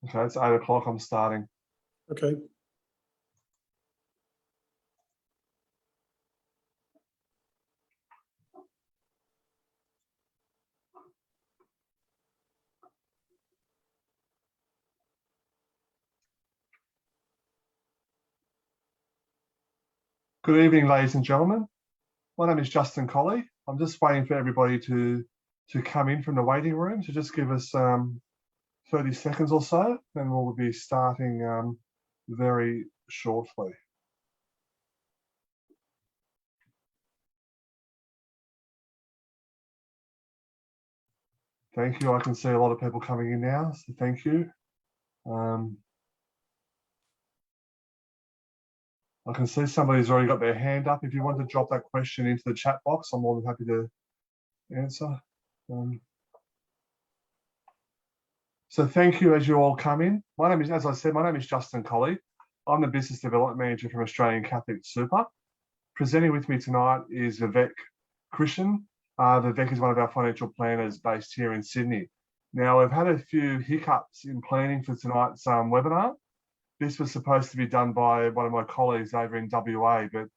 Okay, it's 8 o'clock. I'm starting. Okay. Good evening, ladies and gentlemen. My name is Justin Colley. I'm just waiting for everybody to come in from the waiting room. So just give us 30 seconds or so, and we'll be starting very shortly. Thank you. I can see a lot of people coming in now, so thank you. I can see somebody's already got their hand up. If you want to drop that question into the chat box, I'm more than happy to answer. So thank you as you all come in. My name is, as I said, my name is Justin Colley. I'm the Business Development Manager from Australian Catholic Super. Presenting with me tonight is Advic Christian. Advic is one of our financial planners based here in Sydney. Now, we've had a few hiccups in planning for tonight's webinar. This was supposed to be done by one of my colleagues over in WA, but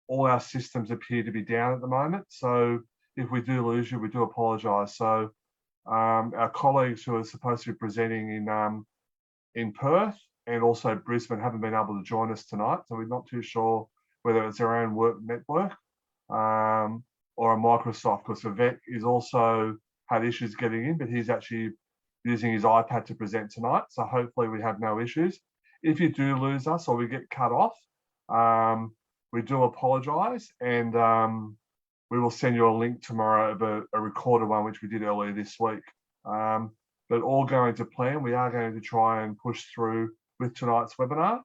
all our systems appear to be down at the moment. So if we do lose you, we do apologise. So our colleagues who are supposed to be presenting in Perth and also Brisbane haven't been able to join us tonight. So we're not too sure whether it's their own work network or a Microsoft, because Advic is also had issues getting in, but he's actually using his iPad to present tonight. So hopefully we have no issues. If you do lose us or we get cut off, we do apologise, and we will send you a link tomorrow of a recorded one, which we did earlier this week. But all going to plan, we are going to try and push through with tonight's webinar.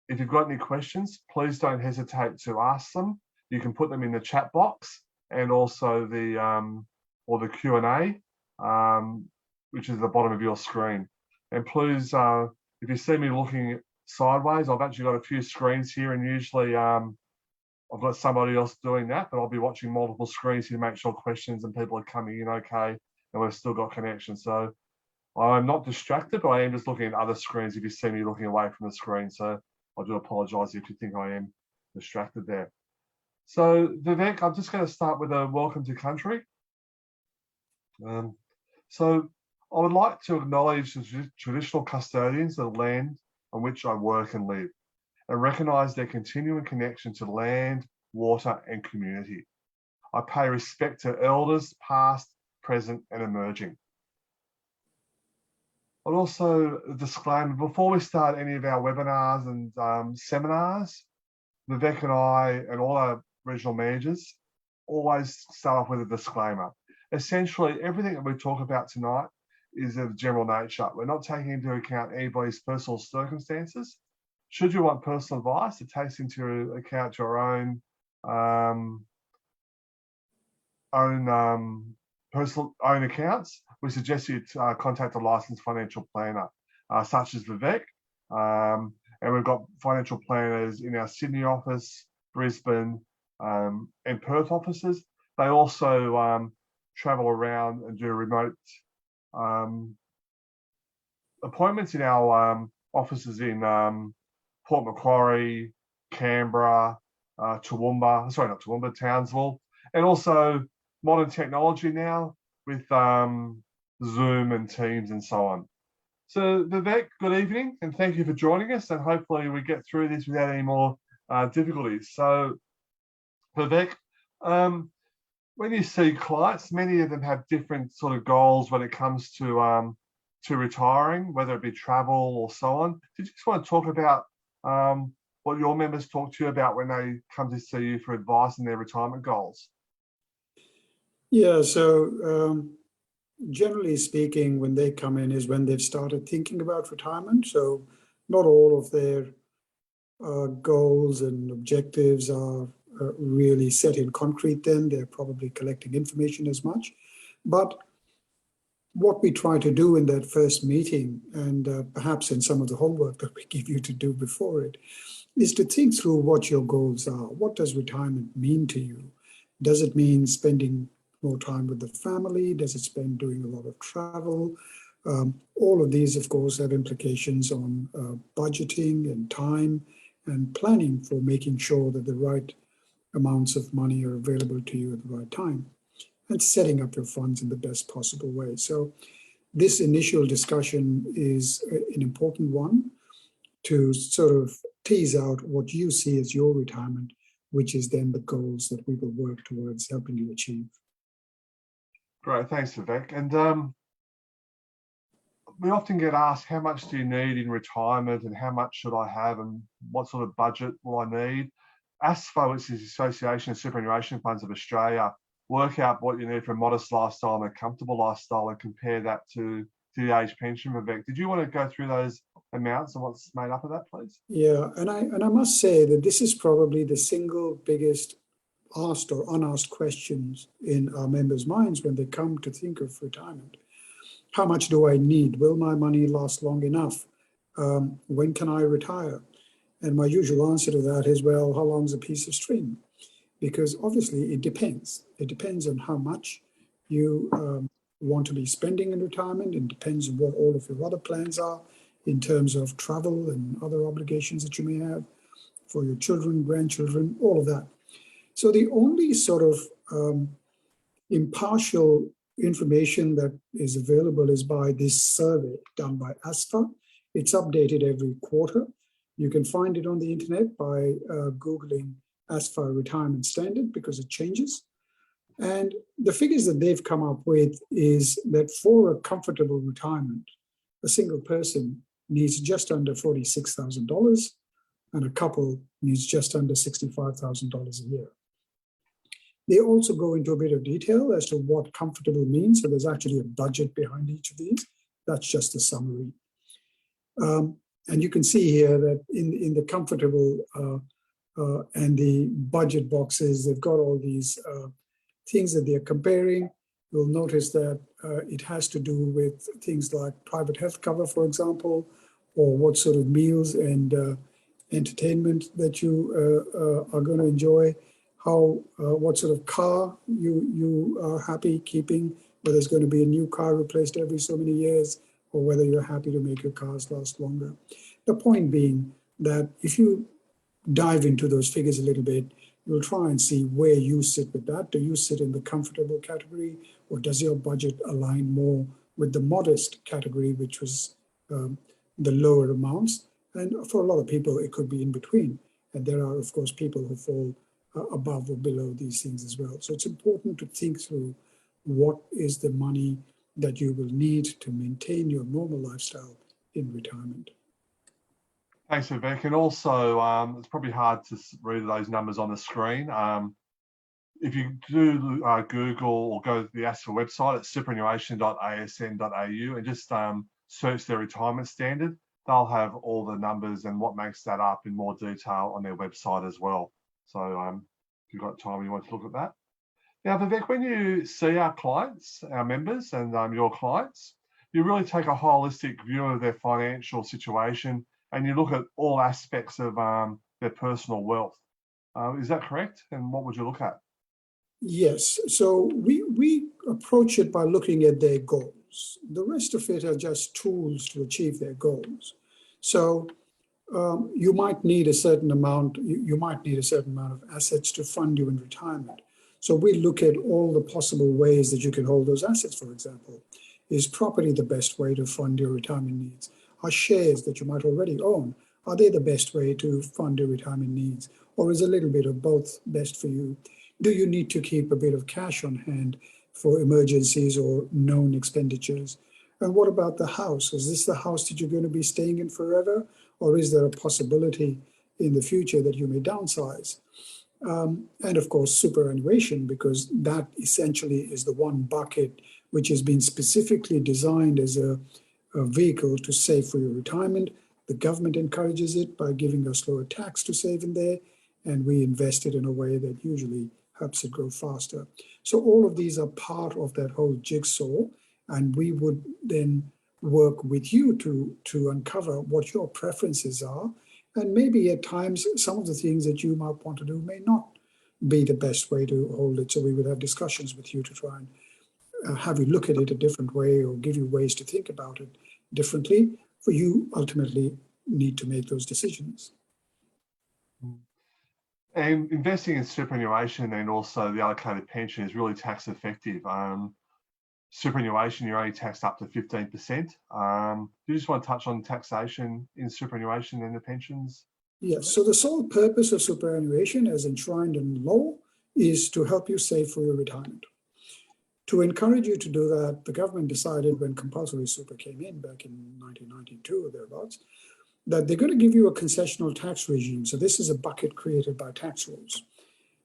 If you've got any questions, please don't hesitate to ask them. You can put them in the chat box and also the Q&A, which is at the bottom of your screen. And please, if you see me looking sideways, I've actually got a few screens here, and usually I've got somebody else doing that, but I'll be watching multiple screens to make sure questions and people are coming in okay, and we've still got connection. So I'm not distracted, but I am just looking at other screens if you see me looking away from the screen. So I do apologise if you think I am distracted there. So Vivek, I'm just going to start with a welcome to country. So I would like to acknowledge the traditional custodians of the land on which I work and live, and recognise their continuing connection to land, water and community. I pay respect to elders past, present and emerging. I'd also disclaim, before we start any of our webinars and seminars, Vivek and I and all our regional managers always start off with a disclaimer. Essentially, everything that we talk about tonight is of general nature. We're not taking into account anybody's personal circumstances. Should you want personal advice, it takes into account your own own accounts. We suggest you contact a licensed financial planner, such as Advic. And we've got financial planners in our Sydney office, Brisbane, and Perth offices. They also travel around and do remote appointments in our offices in Port Macquarie, Canberra, Townsville, and also modern technology now with Zoom and Teams and so on. So Vivek, good evening, and thank you for joining us, and hopefully we get through this without any more difficulties. So Vivek, when you see clients, many of them have different sort of goals when it comes to retiring, whether it be travel or so on. Did you just want to talk about what your members talk to you about when they come to see you for advice on their retirement goals? Yeah, so generally speaking, when they come in is when they've started thinking about retirement. So not all of their goals and objectives are really set in concrete then. They're probably collecting information as much. But what we try to do in that first meeting, and perhaps in some of the homework that we give you to do before it, is to think through what your goals are. What does retirement mean to you? Does it mean spending more time with the family? Does it spend doing a lot of travel? All of these, of course, have implications on budgeting and time and planning for making sure that the right amounts of money are available to you at the right time and setting up your funds in the best possible way. So this initial discussion is an important one to sort of tease out what you see as your retirement, which is then the goals that we will work towards helping you achieve. Great, thanks, Advic. And we often get asked, how much do you need in retirement and how much should I have and what sort of budget will I need? ASFO, which is the Association of Superannuation Funds of Australia, work out what you need for a modest lifestyle and a comfortable lifestyle and compare that to the age pension. Advic, did you want to go through those amounts and what's made up of that, please? Yeah, and I must say that this is probably the single biggest asked or unasked questions in our members' minds when they come to think of retirement. How much do I need? Will my money last long enough? When can I retire? And my usual answer to that is, well, how long is a piece of string? Because obviously it depends. It depends on how much you want to be spending in retirement. It depends on what all of your other plans are in terms of travel and other obligations that you may have for your children, grandchildren, all of that. So the only sort of impartial information that is available is by this survey done by ASFA. It's updated every quarter. You can find it on the internet by Googling ASFA retirement standard because it changes. And the figures that they've come up with is that for a comfortable retirement, a single person needs just under $46,000 and a couple needs just under $65,000 a year. They also go into a bit of detail as to what comfortable means. So there's actually a budget behind each of these. That's just a summary. And you can see here that in the comfortable and the budget boxes, they've got all these things that they're comparing. You'll notice that it has to do with things like private health cover, for example, or what sort of meals and entertainment that you are going to enjoy. What sort of car you are happy keeping, whether it's going to be a new car replaced every so many years, or whether you're happy to make your cars last longer. The point being that if you dive into those figures a little bit, you'll try and see where you sit with that. Do you sit in the comfortable category, or does your budget align more with the modest category, which was the lower amounts? And for a lot of people, it could be in between. And there are, of course, people who fall above or below these things as well. So it's important to think through what is the money that you will need to maintain your normal lifestyle in retirement. Thanks, Advic. And also, it's probably hard to read those numbers on the screen. If you do Google or go to the ASFA website at superannuation.asn.au and just search their retirement standard, they'll have all the numbers and what makes that up in more detail on their website as well. So if you've got time, you want to look at that. Now, Vivek, when you see our clients, our members and your clients, you really take a holistic view of their financial situation and you look at all aspects of their personal wealth. Is that correct? And what would you look at? Yes. So we approach it by looking at their goals. The rest of it are just tools to achieve their goals. So you might need a certain amount. You might need a certain amount of assets to fund you in retirement. So we look at all the possible ways that you can hold those assets. For example, is property the best way to fund your retirement needs? Are shares that you might already own, are they the best way to fund your retirement needs? Or is a little bit of both best for you? Do you need to keep a bit of cash on hand for emergencies or known expenditures? And what about the house? Is this the house that you're going to be staying in forever? Or is there a possibility in the future that you may downsize? And of course, superannuation, because that essentially is the one bucket which has been specifically designed as a vehicle to save for your retirement. The government encourages it by giving us lower tax to save in there, and we invest it in a way that usually helps it grow faster. So all of these are part of that whole jigsaw, and we would then work with you to uncover what your preferences are. And maybe at times, some of the things that you might want to do may not be the best way to hold it. So we would have discussions with you to try and have you look at it a different way or give you ways to think about it differently, for you ultimately need to make those decisions. And investing in superannuation and also the allocated pension is really tax effective. Superannuation, you're only taxed up to 15%. Do you just want to touch on taxation in superannuation and the pensions? Yes, so the sole purpose of superannuation as enshrined in law is to help you save for your retirement. To encourage you to do that, the government decided when compulsory super came in back in 1992 or thereabouts, that they're going to give you a concessional tax regime. So this is a bucket created by tax rules.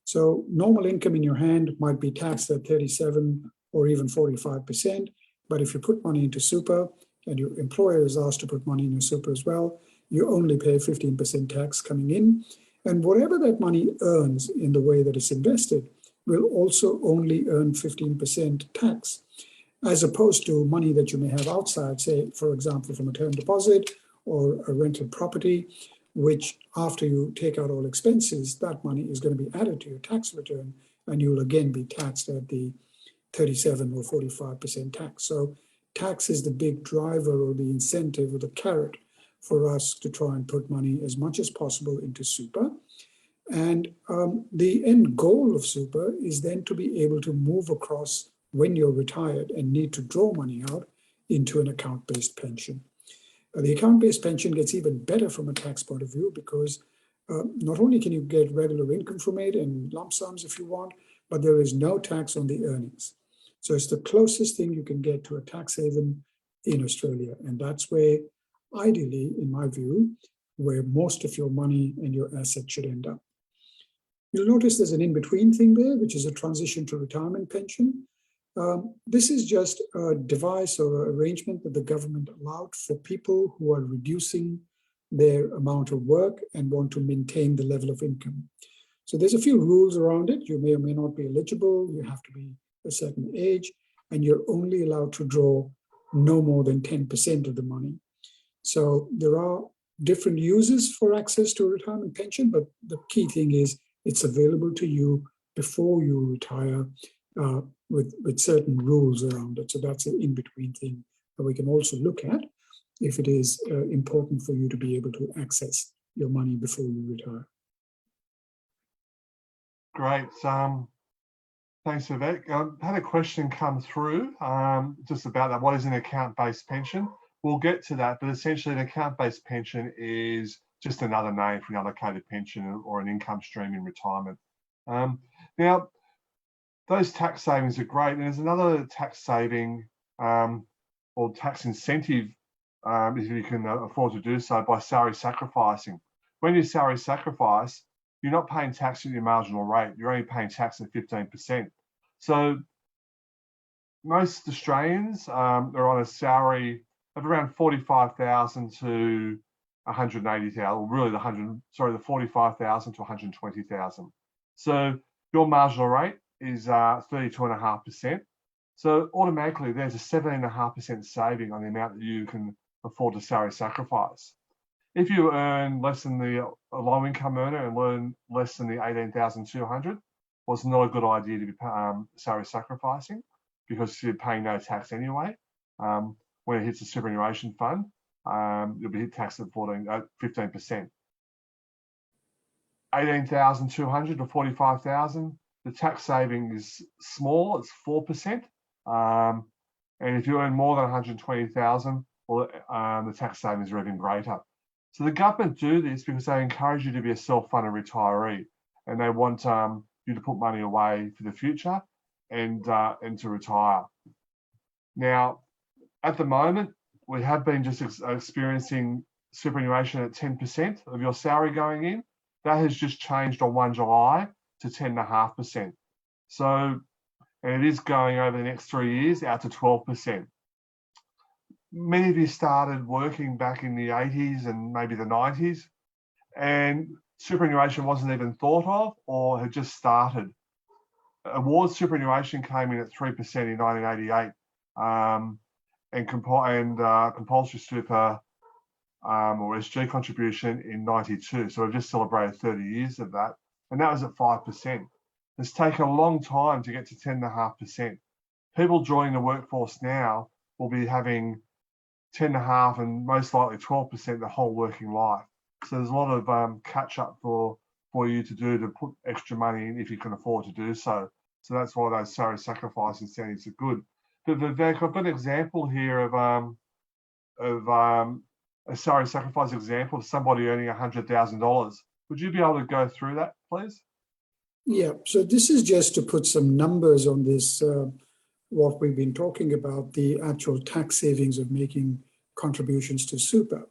So normal income in your hand might be taxed at 37 or even 45%. But if you put money into super and your employer is asked to put money in your super as well, you only pay 15% tax coming in. And whatever that money earns in the way that it's invested will also only earn 15% tax, as opposed to money that you may have outside, say, for example, from a term deposit or a rental property, which after you take out all expenses, that money is going to be added to your tax return, and you will again be taxed at the 37 or 45% tax. So tax is the big driver or the incentive or the carrot for us to try and put money as much as possible into super. And the end goal of super is then to be able to move across when you're retired and need to draw money out into an account-based pension. The account-based pension gets even better from a tax point of view because not only can you get regular income from it and lump sums if you want, but there is no tax on the earnings. So it's the closest thing you can get to a tax haven in Australia. And that's where, ideally, in my view, where most of your money and your assets should end up. You'll notice there's an in-between thing there, which is a transition to retirement pension. This is just a device or an arrangement that the government allowed for people who are reducing their amount of work and want to maintain the level of income. So there's a few rules around it. You may or may not be eligible. You have to be a certain age, and you're only allowed to draw no more than 10% of the money. So there are different uses for access to a retirement pension, but the key thing is it's available to you before you retire with certain rules around it. So that's an in-between thing that we can also look at if it is important for you to be able to access your money before you retire. Great. Thanks, Advic. I had a question come through just about that. What is an account-based pension? We'll get to that, but essentially an account-based pension is just another name for an allocated pension or an income stream in retirement. Now, those tax savings are great. And there's another tax saving or tax incentive if you can afford to do so by salary sacrificing. When you salary sacrifice, you're not paying tax at your marginal rate. You're only paying tax at 15%. So most Australians are on a salary of around 45,000 to 180,000, or really the 45,000 to 120,000. So your marginal rate is 32.5%. So automatically there's a 17.5% saving on the amount that you can afford to salary sacrifice. If you earn less than the low income earner and earn less than the 18,200, well, it's not a good idea to be salary sacrificing because you're paying no tax anyway. When it hits the superannuation fund, you'll be taxed at 15%. 18,200 to 45,000, the tax saving is small, it's 4%. And if you earn more than 120,000, well, the tax savings are even greater. So the government do this because they encourage you to be a self-funded retiree, and they want you to put money away for the future and to retire. Now, at the moment, we have been just experiencing superannuation at 10% of your salary going in. That has just changed on 1 July to 10.5%. So, and it is going over the next 3 years out to 12%. Many of you started working back in the 80s and maybe the 90s, and superannuation wasn't even thought of or had just started. Award superannuation came in at 3% in 1988, and compulsory super or SG contribution in 92. So we've just celebrated 30 years of that, and that was at 5%. It's taken a long time to get to 10.5%. people joining the workforce now will be having 10.5% and most likely 12% the whole working life. So there's a lot of catch up for you to do to put extra money in if you can afford to do so. So that's why those salary sacrifice incentives are good. But Vivek, I've got an example here of a salary sacrifice example of somebody earning $100,000. Would you be able to go through that, please? Yeah, so this is just to put some numbers on this, what we've been talking about, the actual tax savings of making contributions to super.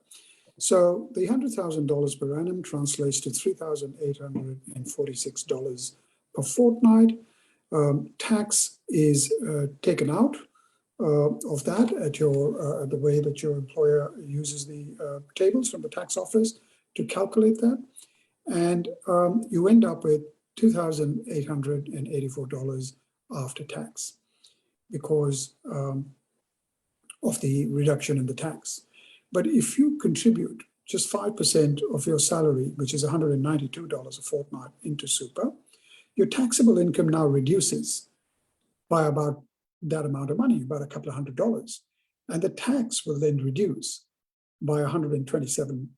So the $100,000 per annum translates to $3,846 per fortnight. Tax is taken out of that at your the way that your employer uses the tables from the tax office to calculate that, and you end up with $2,884 after tax because of the reduction in the tax. But if you contribute just 5% of your salary, which is $192 a fortnight, into super, your taxable income now reduces by about that amount of money, about a couple of $100. And the tax will then reduce by $127.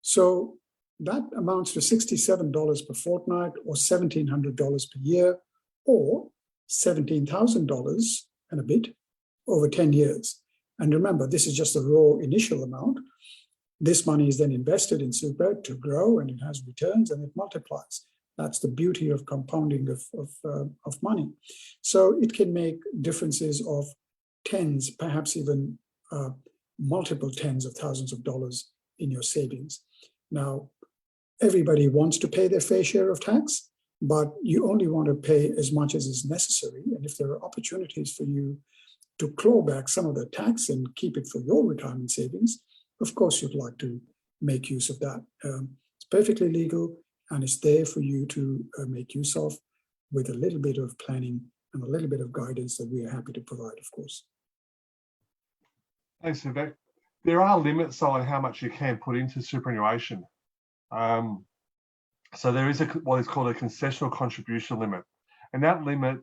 So that amounts to $67 per fortnight, or $1,700 per year, or $17,000 and a bit over 10 years. And remember, this is just the raw initial amount. This money is then invested in super to grow, and it has returns and it multiplies. That's the beauty of compounding of money. So it can make differences of tens, perhaps even multiple tens of thousands of dollars in your savings. Now, everybody wants to pay their fair share of tax, but you only want to pay as much as is necessary. And if there are opportunities for you to claw back some of the tax and keep it for your retirement savings, of course you'd like to make use of that. It's perfectly legal, and it's there for you to make use of with a little bit of planning and a little bit of guidance that we are happy to provide, of course. Thanks, Vivek. There are limits on how much you can put into superannuation. So there is what is called a concessional contribution limit, and that limit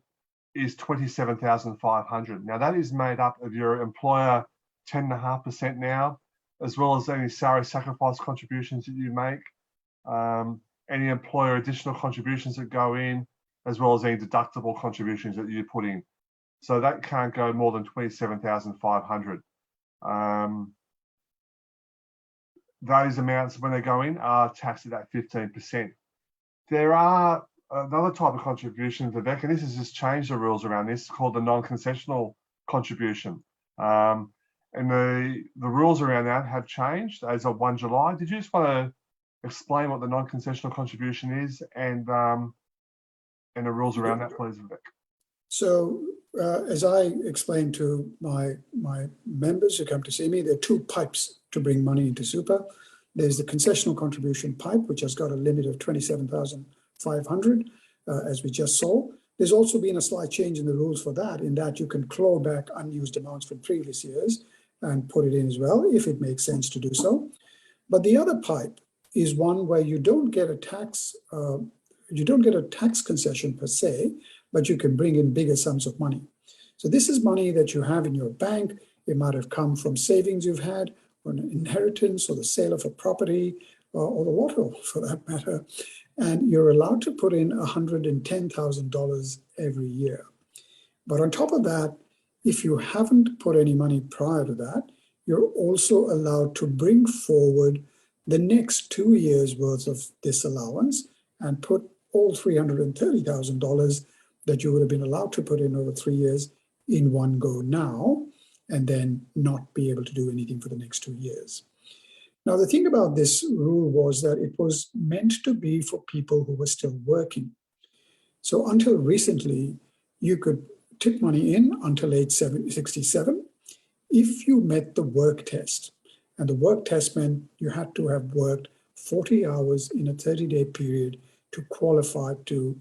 is $27,500. Now that is made up of your employer 10.5% now, as well as any salary sacrifice contributions that you make, any employer additional contributions that go in, as well as any deductible contributions that you put in. So that can't go more than $27,500. Those amounts, when they go in, are taxed at that 15%. There are another type of contribution, Vivek, and this has just changed the rules around this, called the non-concessional contribution. And the rules around that have changed as of 1 July. Did you just want to explain what the non-concessional contribution is and the rules around that, please, Vivek? So as I explained to my members who come to see me, there are two pipes to bring money into super. There's the concessional contribution pipe, which has got a limit of $27,500, as we just saw. There's also been a slight change in the rules for that, in that you can claw back unused amounts from previous years and put it in as well, if it makes sense to do so. But the other pipe is one where you don't get a tax concession per se, but you can bring in bigger sums of money. So this is money that you have in your bank. It might have come from savings you've had, or an inheritance, or the sale of a property, or the lotto for that matter. And you're allowed to put in $110,000 every year. But on top of that, if you haven't put any money prior to that, you're also allowed to bring forward the next 2 years worth of this allowance and put all $330,000 that you would have been allowed to put in over 3 years in one go now, and then not be able to do anything for the next 2 years. Now, the thing about this rule was that it was meant to be for people who were still working. So until recently, you could tip money in until age 67 if you met the work test. And the work test meant you had to have worked 40 hours in a 30-day period to qualify to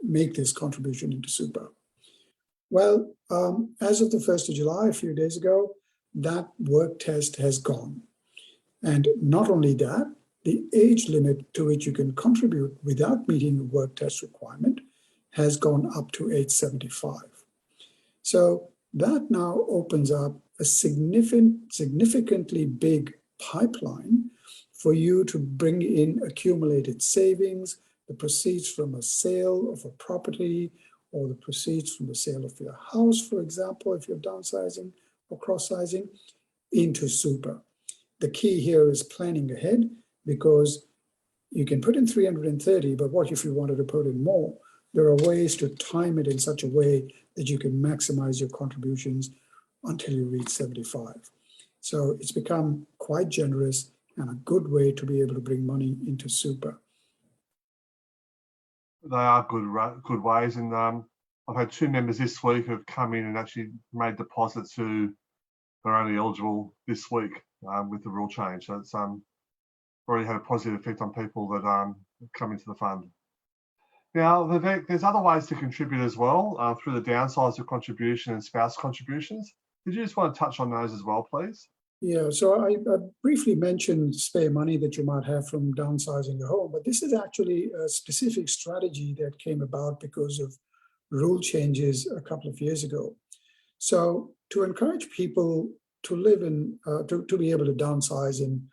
make this contribution into super. Well, as of the 1st of July, a few days ago, that work test has gone. And not only that, the age limit to which you can contribute without meeting the work test requirement has gone up to age 75. So that now opens up a significantly big pipeline for you to bring in accumulated savings, the proceeds from a sale of a property, or the proceeds from the sale of your house, for example, if you're downsizing or cross-sizing, into super. The key here is planning ahead, because you can put in 330, but what if you wanted to put in more? There are ways to time it in such a way that you can maximize your contributions until you reach 75. So it's become quite generous and a good way to be able to bring money into super. They are good ways, and I've had 2 members this week who've come in and actually made deposits who are only eligible this week with the rule change. So it's already had a positive effect on people that come into the fund. Now, Vivek, there's other ways to contribute as well through the downsizer contribution and spouse contributions. Did you just want to touch on those as well, please? Yeah, so I briefly mentioned spare money that you might have from downsizing a home, but this is actually a specific strategy that came about because of rule changes a couple of years ago. So to encourage people to live in, to be able to downsize and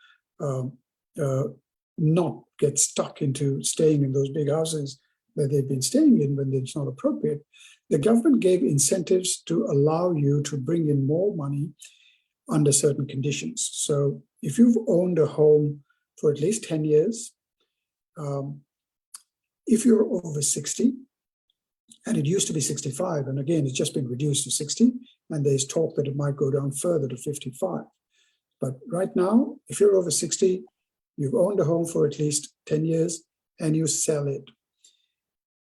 not get stuck into staying in those big houses that they've been staying in when it's not appropriate, the government gave incentives to allow you to bring in more money under certain conditions. So if you've owned a home for at least 10 years, if you're over 60, and it used to be 65, and again, it's just been reduced to 60, and there's talk that it might go down further to 55. But right now, if you're over 60, you've owned a home for at least 10 years, and you sell it,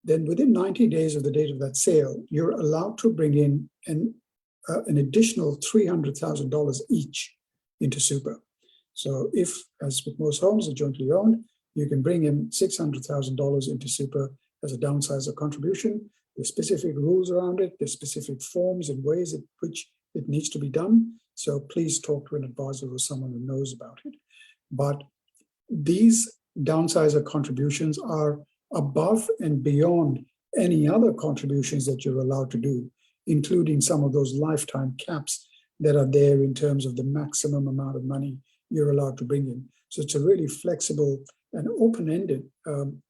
then within 90 days of the date of that sale, you're allowed to bring in an additional $300,000 each into super. So if, as with most homes are jointly owned, you can bring in $600,000 into super as a downsizer contribution. There's specific rules around it. There's specific forms and ways in which it needs to be done. So please talk to an advisor or someone who knows about it. But these downsizer contributions are above and beyond any other contributions that you're allowed to do, including some of those lifetime caps that are there in terms of the maximum amount of money you're allowed to bring in. So it's a really flexible and open-ended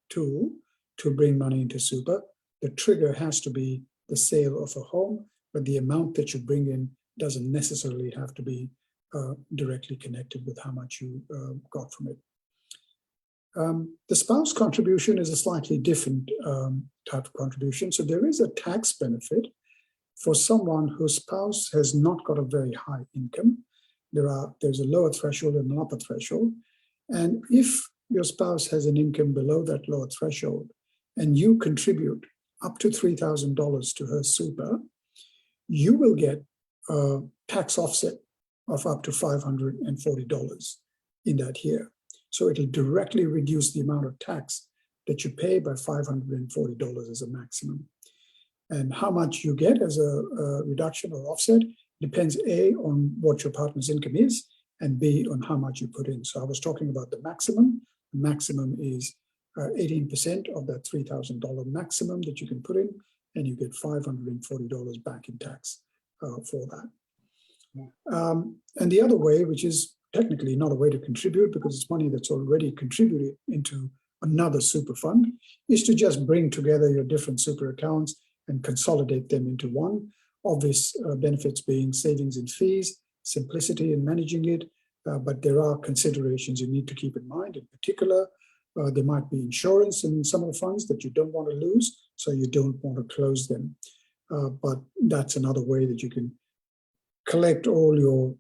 tool to bring money into super. The trigger has to be the sale of a home, but the amount that you bring in doesn't necessarily have to be directly connected with how much you got from it. The spouse contribution is a slightly different type of contribution. So there is a tax benefit for someone whose spouse has not got a very high income. There's a lower threshold and an upper threshold. And if your spouse has an income below that lower threshold and you contribute up to $3,000 to her super, you will get a tax offset of up to $540 in that year. So it'll directly reduce the amount of tax that you pay by $540 as a maximum. And how much you get as a reduction or offset depends A, on what your partner's income is, and B, on how much you put in. So I was talking about the maximum. The maximum is 18% of that $3,000 maximum that you can put in, and you get $540 back in tax for that. And the other way, which is technically not a way to contribute because it's money that's already contributed into another super fund, is to just bring together your different super accounts and consolidate them into one. Obvious benefits being savings in fees, simplicity in managing it, but there are considerations you need to keep in mind. In particular, there might be insurance in some of the funds that you don't want to lose, so you don't want to close them. But that's another way that you can collect all your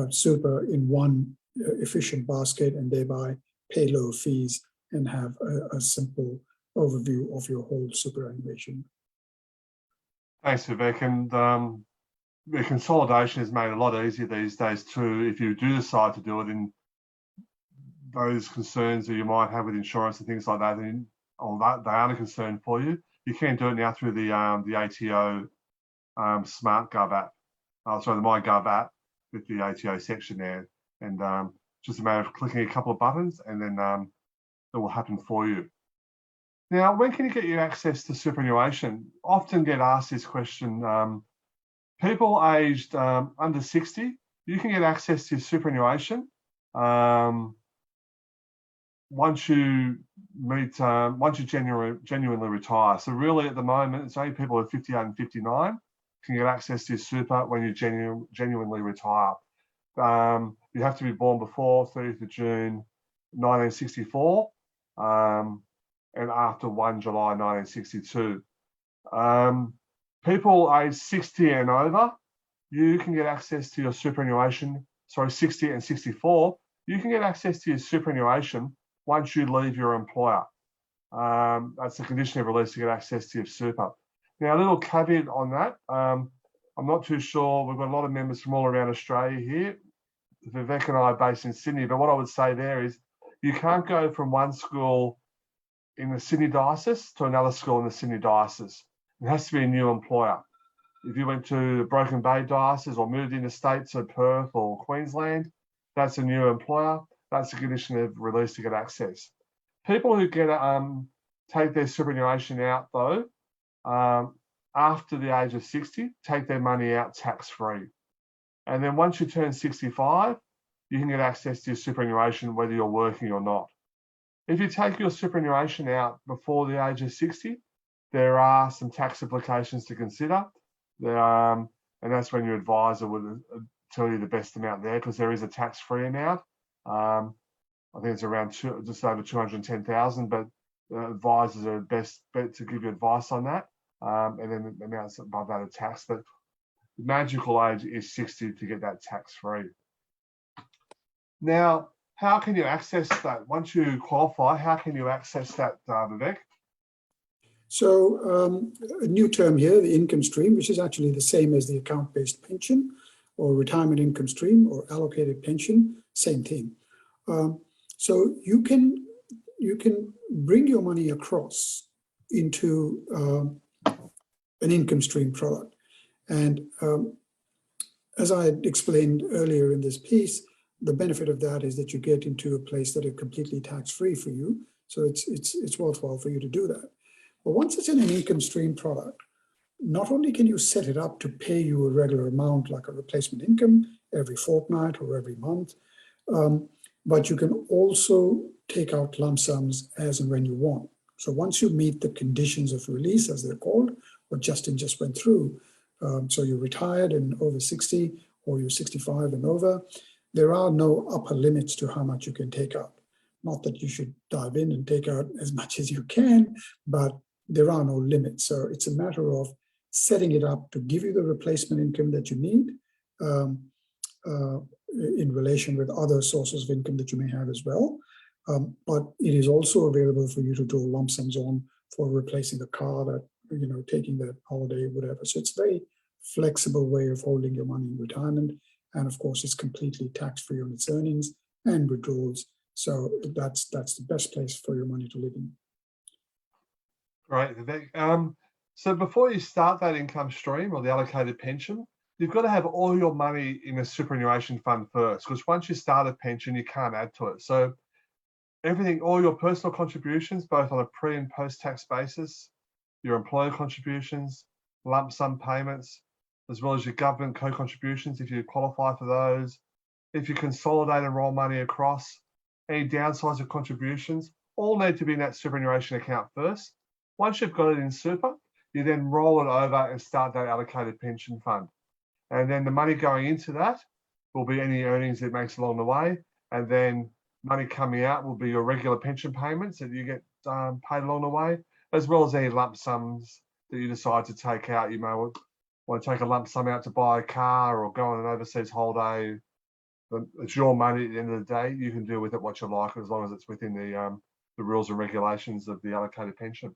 super in one efficient basket and thereby pay lower fees and have a simple overview of your whole superannuation. Thanks, Vivek. And the consolidation is made a lot easier these days too. If you do decide to do it, in those concerns that you might have with insurance and things like that, and all that they aren't a concern for you, you can do it now through the ATO Smart Gov app. Sorry, the MyGov app with the ATO section there, and just a matter of clicking a couple of buttons, and then it will happen for you. Now, when can you get your access to superannuation? Often get asked this question. People aged under 60, you can get access to superannuation once you genuinely retire. So really, at the moment, it's only people who are 58 and 59 can get access to super when you genuinely retire. You have to be born before 30th of June 1964 and after 1 July 1962. People aged 60 and over, you can get access to your superannuation, 60 and 64, you can get access to your superannuation once you leave your employer. That's the condition of release to get access to your super. Now, a little caveat on that. I'm not too sure. We've got a lot of members from all around Australia here. Vivek and I are based in Sydney, but what I would say there is you can't go from one school in the Sydney diocese to another school in the Sydney diocese. It has to be a new employer. If you went to the Broken Bay diocese or moved interstate to Perth or Queensland, that's a new employer. That's a condition of release to get access. People who get take their superannuation out though, after the age of 60, take their money out tax-free. And then once you turn 65, you can get access to your superannuation whether you're working or not. If you take your superannuation out before the age of 60, there are some tax implications to consider. And that's when your advisor would tell you the best amount there, because there is a tax-free amount. I think it's around just over 210,000, but advisors are best bet to give you advice on that. And then the amounts above that are taxed. But the magical age is 60 to get that tax-free. Now, how can you access that? Once you qualify, how can you access that, Vivek? So a new term here, the income stream, which is actually the same as the account-based pension or retirement income stream or allocated pension, same thing. So you can bring your money across into an income stream product. And as I had explained earlier in this piece, the benefit of that is that you get into a place that is completely tax-free for you. So it's worthwhile for you to do that. But once it's in an income stream product, not only can you set it up to pay you a regular amount like a replacement income every fortnight or every month, but you can also take out lump sums as and when you want. So once you meet the conditions of release, as they're called, what Justin just went through, so you're retired and over 60 or you're 65 and over, there are no upper limits to how much you can take out. Not that you should dive in and take out as much as you can, but there are no limits. So it's a matter of setting it up to give you the replacement income that you need in relation with other sources of income that you may have as well. But it is also available for you to draw lump sums on for replacing the car, that, you know, taking that holiday, whatever. So it's a very flexible way of holding your money in retirement. And of course, it's completely tax-free on its earnings and withdrawals. So that's the best place for your money to live in. Great, Vivek. So before you start that income stream or the allocated pension, you've got to have all your money in a superannuation fund first, because once you start a pension, you can't add to it. So everything, all your personal contributions, both on a pre and post-tax basis, your employer contributions, lump sum payments, as well as your government co-contributions if you qualify for those. If you consolidate and roll money across, any downsides of contributions, all need to be in that superannuation account first. Once you've got it in super, you then roll it over and start that allocated pension fund. And then the money going into that will be any earnings it makes along the way. And then money coming out will be your regular pension payments that you get paid along the way, as well as any lump sums that you decide to take out. You may want to take a lump sum out to buy a car or go on an overseas holiday. It's your money at the end of the day. You can do with it what you like, as long as it's within the rules and regulations of the allocated pension.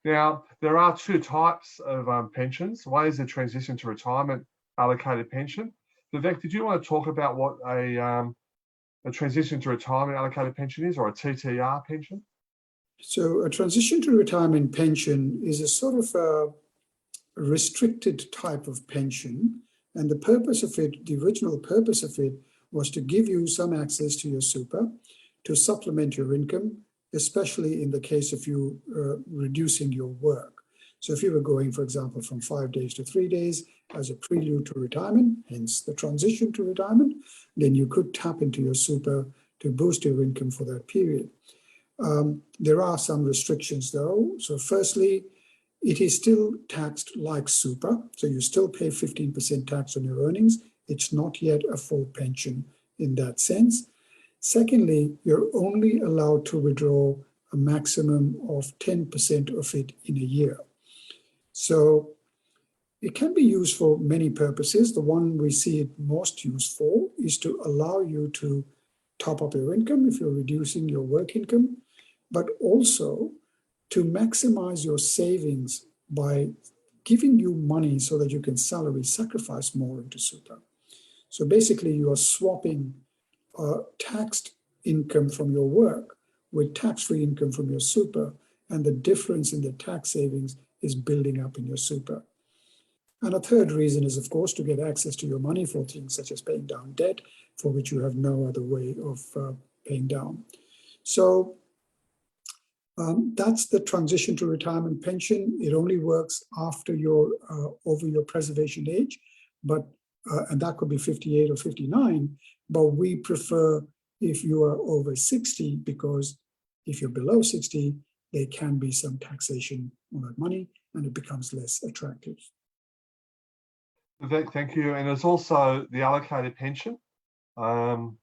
Now, there are two types of pensions. One is the transition to retirement allocated pension. Vivek, did you want to talk about what a transition to retirement allocated pension is, or a TTR pension? So a transition to retirement pension is a sort of a restricted type of pension. And the purpose of it, the original purpose of it, was to give you some access to your super, to supplement your income, especially in the case of you reducing your work. So if you were going, for example, from 5 days to 3 days as a prelude to retirement, hence the transition to retirement, then you could tap into your super to boost your income for that period. There are some restrictions though. So firstly, it is still taxed like super. So you still pay 15% tax on your earnings. It's not yet a full pension in that sense. Secondly, you're only allowed to withdraw a maximum of 10% of it in a year. So it can be used for many purposes. The one we see it most used for is to allow you to top up your income if you're reducing your work income, but also to maximize your savings by giving you money so that you can salary sacrifice more into super. So basically you are swapping taxed income from your work with tax-free income from your super, and the difference in the tax savings is building up in your super. And a third reason is, of course, to get access to your money for things such as paying down debt, for which you have no other way of paying down. So that's the transition to retirement pension. It only works after you're over your preservation age, but and that could be 58 or 59, but we prefer if you are over 60, because if you're below 60, there can be some taxation on that money and it becomes less attractive. Vivek, thank you. And there's also the allocated pension. And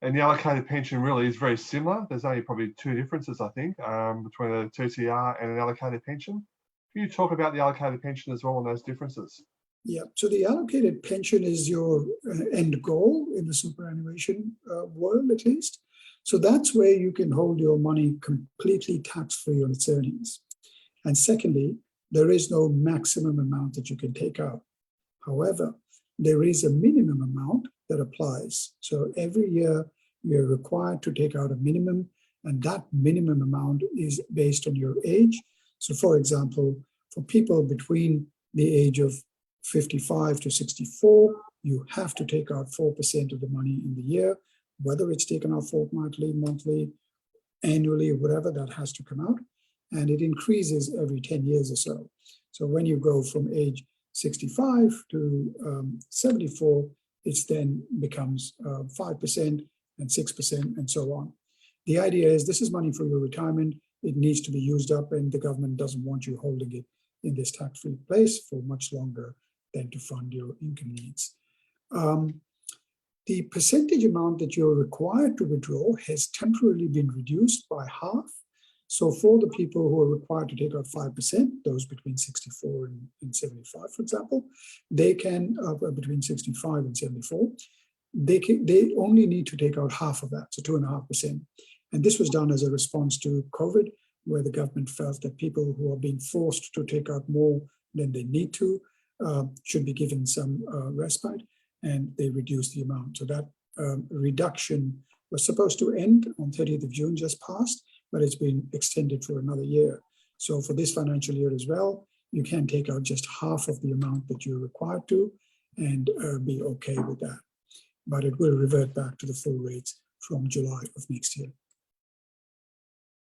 the allocated pension really is very similar. There's only probably two differences, I think, between a TTR and an allocated pension. Can you talk about the allocated pension as well and those differences? Yeah, so the allocated pension is your end goal in the superannuation world, at least. So that's where you can hold your money completely tax-free on its earnings. And secondly, there is no maximum amount that you can take out. However, there is a minimum amount that applies. So every year you're required to take out a minimum, and that minimum amount is based on your age. So for example, for people between the age of 55 to 64, you have to take out 4% of the money in the year, whether it's taken out fortnightly, monthly, annually, or whatever, that has to come out. And it increases every 10 years or so. So when you go from age 65 to 74, it then becomes 5% and 6% and so on. The idea is this is money for your retirement. It needs to be used up, and the government doesn't want you holding it in this tax-free place for much longer than to fund your income needs. The percentage amount that you're required to withdraw has temporarily been reduced by half. So for the people who are required to take out 5%, those between 64 and 75, for example, they can, between 65 and 74, they only need to take out half of that, so 2.5%. And this was done as a response to COVID, where the government felt that people who are being forced to take out more than they need to should be given some respite, and they reduced the amount. So that reduction was supposed to end on 30th of June, just passed, but it's been extended for another year. So for this financial year as well, you can take out just half of the amount that you're required to and be okay with that. But it will revert back to the full rates from July of next year.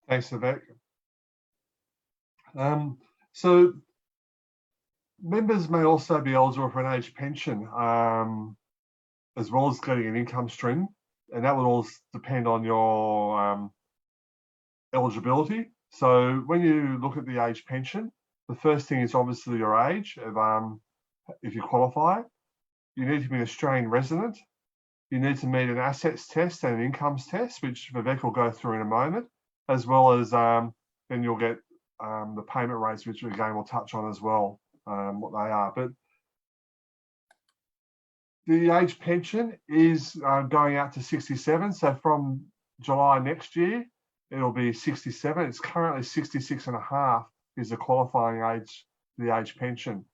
Thanks, Vivek. So members may also be eligible for an age pension, as well as getting an income stream, and that would all depend on your eligibility. So when you look at the age pension, the first thing is obviously your age. If you qualify, you need to be an Australian resident. You need to meet an assets test and an incomes test, which Vivek will go through in a moment, as well as then you'll get the payment rates, which again we'll touch on as well, what they are. But the age pension is going out to 67. So from July next year, it'll be 67. It's currently 66 and a half is the qualifying age for the age pension.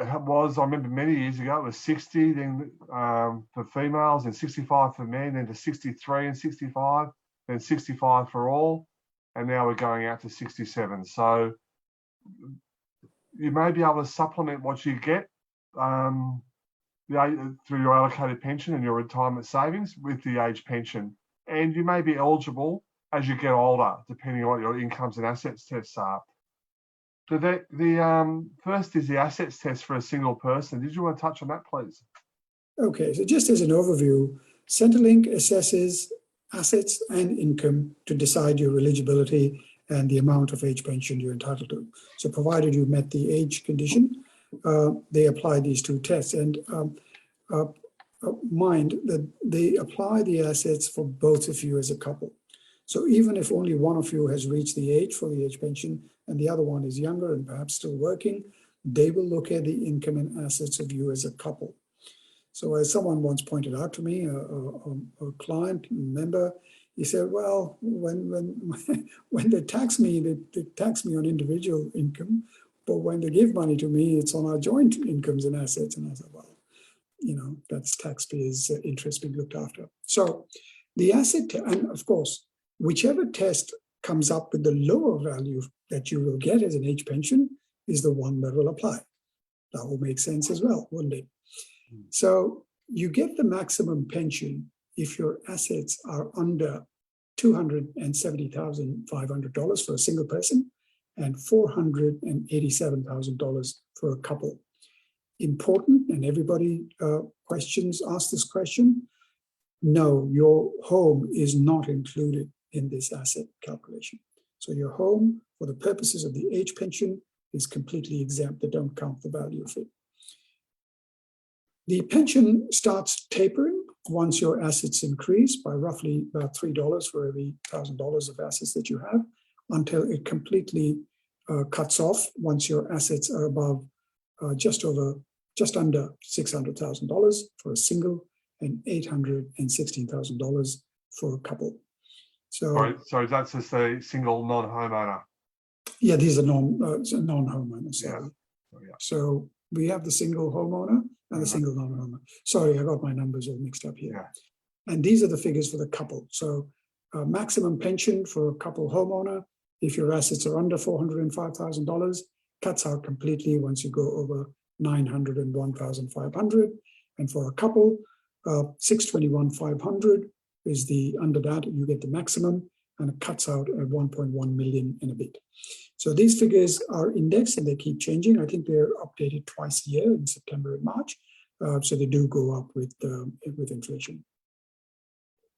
It was, I remember many years ago, it was 60 then for females and 65 for men, then to 63 and 65, then 65 for all, and now we're going out to 67. So you may be able to supplement what you get through your allocated pension and your retirement savings with the age pension. and you may be eligible as you get older, depending on what your incomes and assets tests are. So first is the assets test for a single person. Did you want to touch on that, please? Okay, so just as an overview, Centrelink assesses assets and income to decide your eligibility and the amount of age pension you're entitled to. So provided you met the age condition, they apply these two tests. And mind that they apply the assets for both of you as a couple. So even if only one of you has reached the age for the age pension and the other one is younger and perhaps still working, they will look at the income and assets of you as a couple. So as someone once pointed out to me, a client member, he said, well, when they tax me, they tax me on individual income, but when they give money to me, it's on our joint incomes and assets. And I said, well, you know, that's taxpayers' interest being looked after. So the asset, and of course, whichever test comes up with the lower value that you will get as an age pension is the one that will apply. That will make sense as well, wouldn't it? So you get the maximum pension if your assets are under $270,500 for a single person and $487,000 for a couple. Important, and everybody asks this question. No, your home is not included in this asset calculation. So your home, for the purposes of the age pension, is completely exempt. They don't count the value of it. The pension starts tapering once your assets increase by roughly about $3 for every $1,000 of assets that you have, until it completely cuts off once your assets are above just under $600,000 for a single and $816,000 for a couple. So that's just a single non-homeowner. Yeah, these are non-homeowners. Yeah. So we have the single homeowner and the single non-homeowner. Sorry, I got my numbers all mixed up here. Yeah. And these are the figures for the couple. So maximum pension for a couple homeowner, if your assets are under $405,000, cuts out completely once you go over $901,500. And for a couple, $621,500 is the under that, you get the maximum, and it cuts out at 1.1 million in a bit. So these figures are indexed and they keep changing. I think they're updated twice a year in September and March. So they do go up with inflation.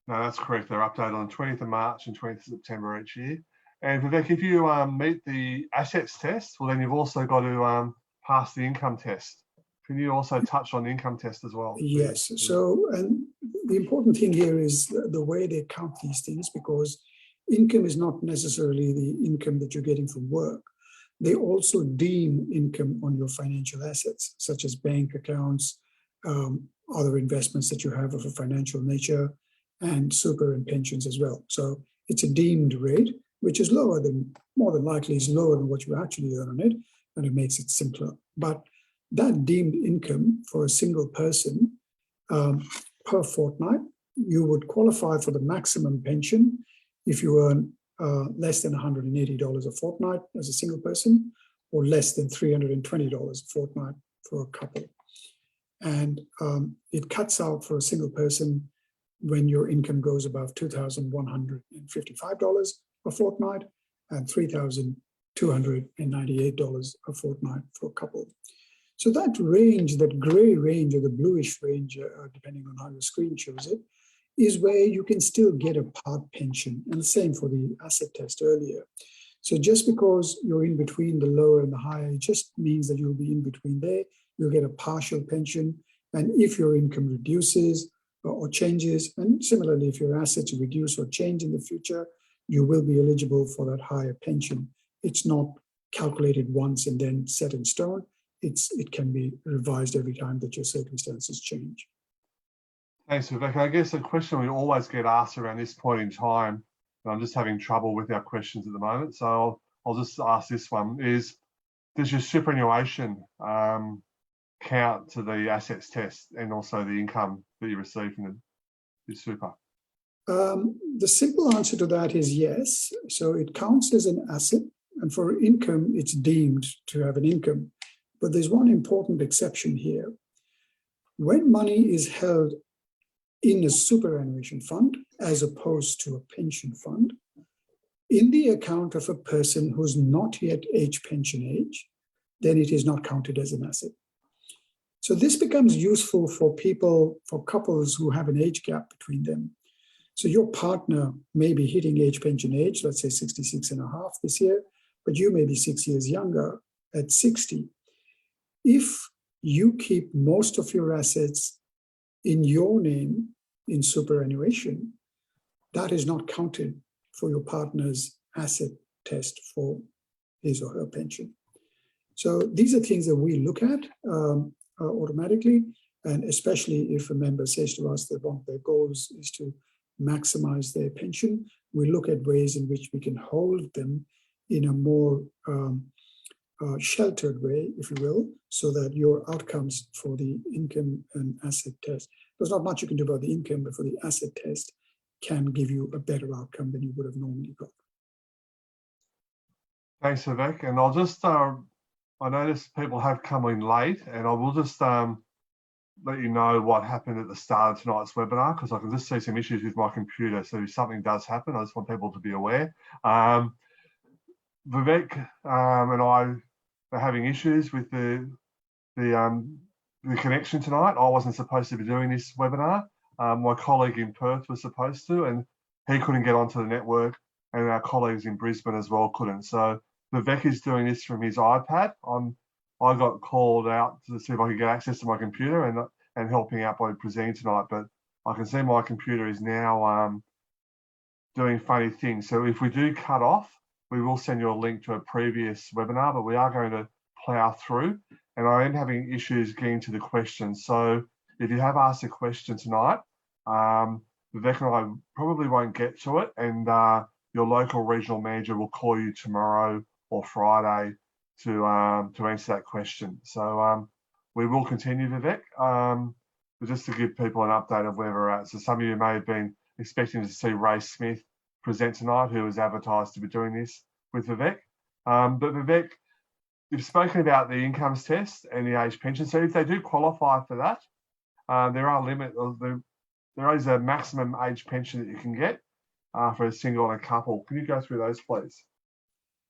No, that's correct. They're updated on 20th of March and 20th of September each year. And Vivek, if you meet the assets test, well, then you've also got to pass the income test. Can you also touch on the income test as well? Yes. So, and the important thing here is the way they count these things, because income is not necessarily the income that you're getting from work. They also deem income on your financial assets, such as bank accounts, other investments that you have of a financial nature, and super and pensions as well. So it's a deemed rate, which is more than likely is lower than what you actually earn on it, and it makes it simpler. But that deemed income for a single person per fortnight, you would qualify for the maximum pension if you earn less than $180 a fortnight as a single person, or less than $320 a fortnight for a couple. And it cuts out for a single person when your income goes above $2,155 a fortnight and $3,298 a fortnight for a couple. So that range, that gray range or the bluish range, depending on how your screen shows it, is where you can still get a part pension. And the same for the asset test earlier. So just because you're in between the lower and the higher, it just means that you'll be in between there. You'll get a partial pension. And if your income reduces or changes, and similarly, if your assets reduce or change in the future, you will be eligible for that higher pension. It's not calculated once and then set in stone. It can be revised every time that your circumstances change. Thanks, Vivek. I guess a question we always get asked around this point in time, and I'm just having trouble with our questions at the moment, so I'll just ask this one, is does your superannuation count to the assets test and also the income that you receive from the super? The simple answer to that is yes. So it counts as an asset, and for income, it's deemed to have an income. But there's one important exception here. When money is held in a superannuation fund as opposed to a pension fund in the account of a person who's not yet age pension age, then it is not counted as an asset. So this becomes useful for people, for couples who have an age gap between them. So your partner may be hitting age pension age, let's say 66 and a half this year, but you may be 6 years younger at 60. If you keep most of your assets in your name in superannuation, that is not counted for your partner's asset test for his or her pension. So these are things that we look at automatically, and especially if a member says to us that one of their goals is to maximize their pension, we look at ways in which we can hold them in a more sheltered way, if you will, so that your outcomes for the income and asset test, there's not much you can do about the income, but for the asset test can give you a better outcome than you would have normally got. Thanks, Advic. And I'll just, I noticed people have come in late, and I will just let you know what happened at the start of tonight's webinar, because I can just see some issues with my computer. So if something does happen, I just want people to be aware. Vivek and I are having issues with the connection tonight. I wasn't supposed to be doing this webinar. My colleague in Perth was supposed to, and he couldn't get onto the network, and our colleagues in Brisbane as well couldn't. So Vivek is doing this from his iPad. I got called out to see if I could get access to my computer and helping out by presenting tonight, but I can see my computer is now doing funny things. So if we do cut off, we will send you a link to a previous webinar, but we are going to plow through, and I am having issues getting to the questions. So if you have asked a question tonight, Vivek and I probably won't get to it, and your local regional manager will call you tomorrow or Friday to answer that question. So we will continue, Vivek, but just to give people an update of where we're at. So some of you may have been expecting to see Ray Smith present tonight, who was advertised to be doing this with Vivek. But Vivek, you've spoken about the incomes test and the age pension. So if they do qualify for that, there is a maximum age pension that you can get for a single and a couple. Can you go through those, please?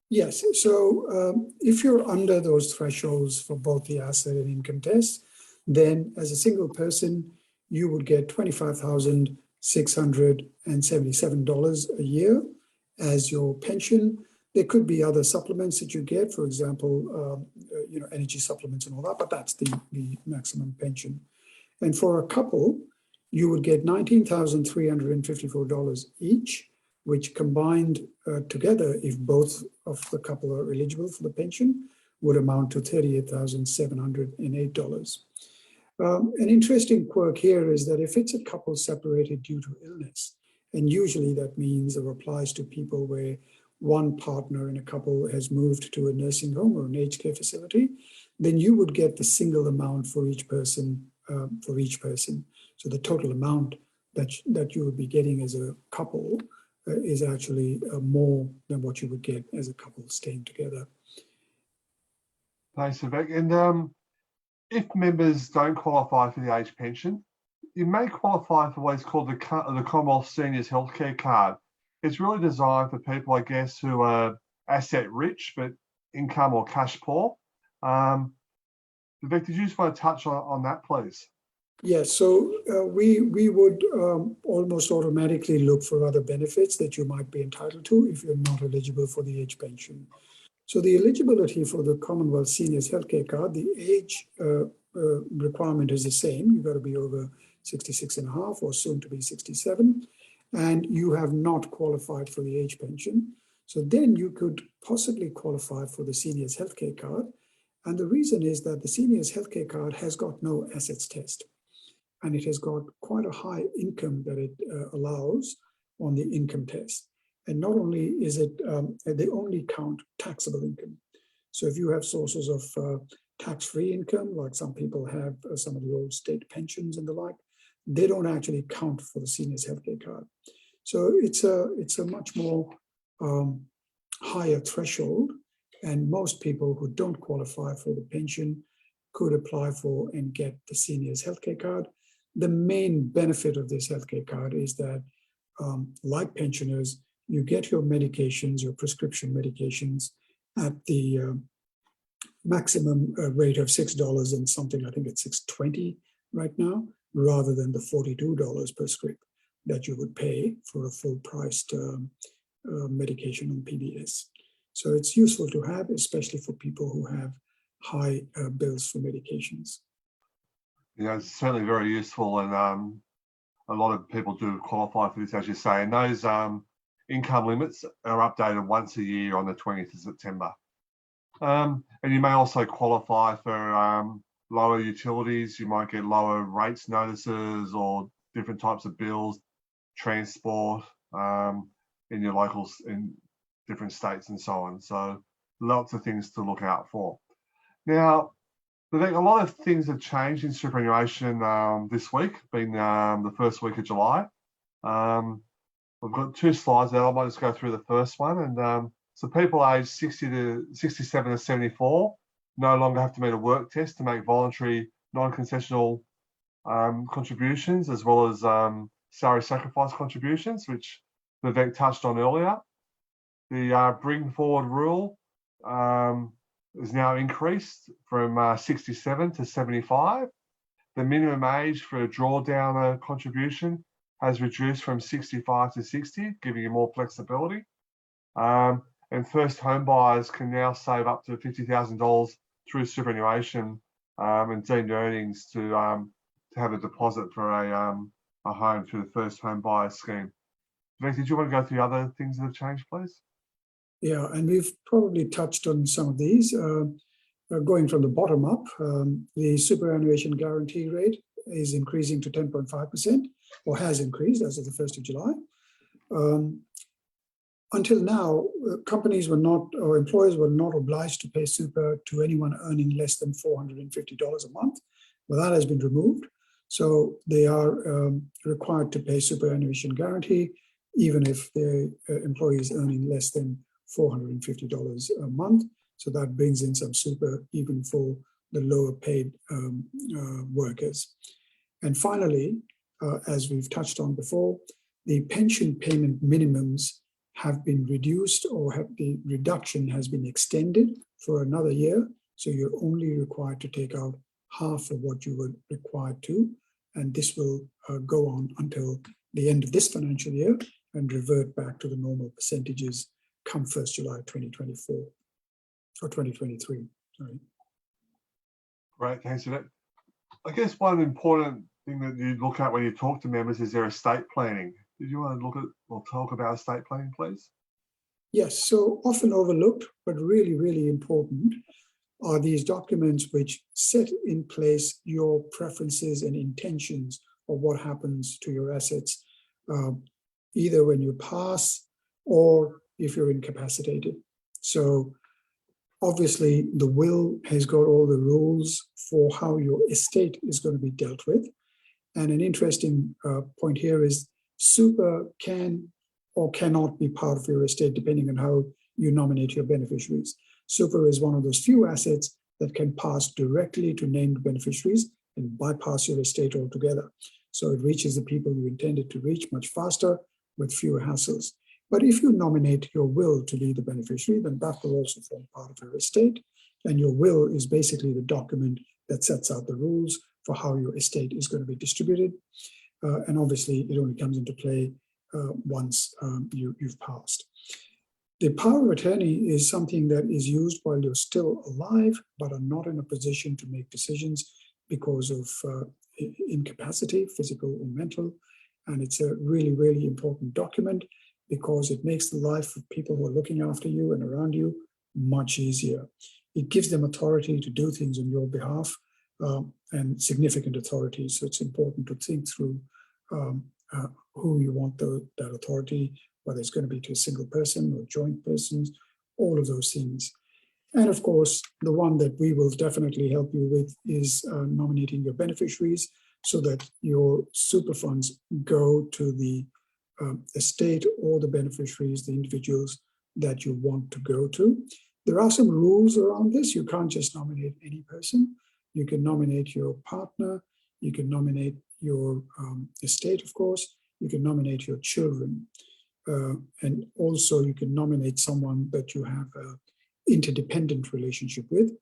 Yes. So if you're under those thresholds for both the asset and income tests, then as a single person, you would get $25,677 a year as your pension. There could be other supplements that you get, for example, energy supplements and all that, but that's the maximum pension. And for a couple, you would get $19,354 each, which combined together, if both of the couple are eligible for the pension, would amount to $38,708. An interesting quirk here is that if it's a couple separated due to illness, and usually that means or applies to people where one partner in a couple has moved to a nursing home or an aged care facility, then you would get the single amount for each person. So the total amount that you would be getting as a couple is actually more than what you would get as a couple staying together. Thanks, Vivek. And if members don't qualify for the age pension, you may qualify for what is called the Commonwealth Seniors Healthcare Card. It's really designed for people, I guess, who are asset rich but income or cash poor. Vivek, did you just want to touch on that, please? Yes, so we would almost automatically look for other benefits that you might be entitled to if you're not eligible for the age pension. So the eligibility for the Commonwealth Seniors Healthcare Card, the age requirement is the same. You've got to be over 66 and a half or soon to be 67, and you have not qualified for the age pension. So then you could possibly qualify for the Seniors Healthcare Card. And the reason is that the Seniors Healthcare Card has got no assets test, and it has got quite a high income that it allows on the income test. And not only is it, they only count taxable income. So if you have sources of tax-free income, like some people have some of the old state pensions and the like, they don't actually count for the Seniors Healthcare Card. So it's a much more higher threshold, and most people who don't qualify for the pension could apply for and get the Seniors Healthcare Card. the main benefit of this healthcare card is that, like pensioners, you get your medications, your prescription medications, at the maximum rate of $6 and something. I think it's $6.20 right now, rather than the $42 per script that you would pay for a full-priced medication on PBS. So it's useful to have, especially for people who have high bills for medications. Yeah, it's certainly very useful, and a lot of people do qualify for this, as you say. And those income limits are updated once a year on the 20th of September. And you may also qualify for lower utilities. You might get lower rates notices or different types of bills, transport in your locals in different states and so on. So lots of things to look out for. Now, I think a lot of things have changed in superannuation this week, being the first week of July. We've got 2 slides there. I might just go through the first one. And so people aged 67 to 74 no longer have to meet a work test to make voluntary non-concessional contributions, as well as salary sacrifice contributions, which Vivek touched on earlier. The bring forward rule is now increased from 67 to 75. The minimum age for a drawdown contribution has reduced from 65 to 60, giving you more flexibility. And first home buyers can now save up to $50,000 through superannuation and deemed earnings to have a deposit for a home through the first home buyer scheme. Vivek, did you want to go through the other things that have changed, please? Yeah, and we've probably touched on some of these. Going from the bottom up, the superannuation guarantee rate is increasing to 10.5%, or has increased as of the 1st of July. Until now, companies were not, or employers were not obliged to pay super to anyone earning less than $450 a month. Well, that has been removed. So they are required to pay superannuation guarantee, even if the employee is earning less than $450 a month. So that brings in some super even for the lower paid workers. And finally, as we've touched on before, the pension payment minimums have been reduced, or the reduction has been extended for another year. So you're only required to take out half of what you were required to. And this will go on until the end of this financial year and revert back to the normal percentages come 1st July 2024 or 2023. Sorry. Great, thanks for that. I guess one important thing that you look at when you talk to members is their estate planning. Did you want to look at or talk about estate planning, please? Yes, so often overlooked, but really, really important, are these documents which set in place your preferences and intentions of what happens to your assets, either when you pass or if you're incapacitated. So obviously the will has got all the rules for how your estate is going to be dealt with. And an interesting point here is super can or cannot be part of your estate depending on how you nominate your beneficiaries. Super is one of those few assets that can pass directly to named beneficiaries and bypass your estate altogether. So it reaches the people you intended to reach much faster with fewer hassles. But if you nominate your will to be the beneficiary, then that will also form part of your estate. And your will is basically the document that sets out the rules for how your estate is going to be distributed. And obviously, it only comes into play once you've passed. The power of attorney is something that is used while you're still alive, but are not in a position to make decisions because of incapacity, physical or mental. And it's a really, really important document because it makes the life of people who are looking after you and around you much easier. It gives them authority to do things on your behalf and significant authority. So it's important to think through who you want that authority, whether it's going to be to a single person or joint persons, all of those things. And of course, the one that we will definitely help you with is nominating your beneficiaries so that your super funds go to the estate or the beneficiaries, the individuals that you want to go to. There are some rules around this. You can't just nominate any person. You can nominate your partner, you can nominate your estate, of course. You can nominate your children. And also you can nominate someone that you have an interdependent relationship with.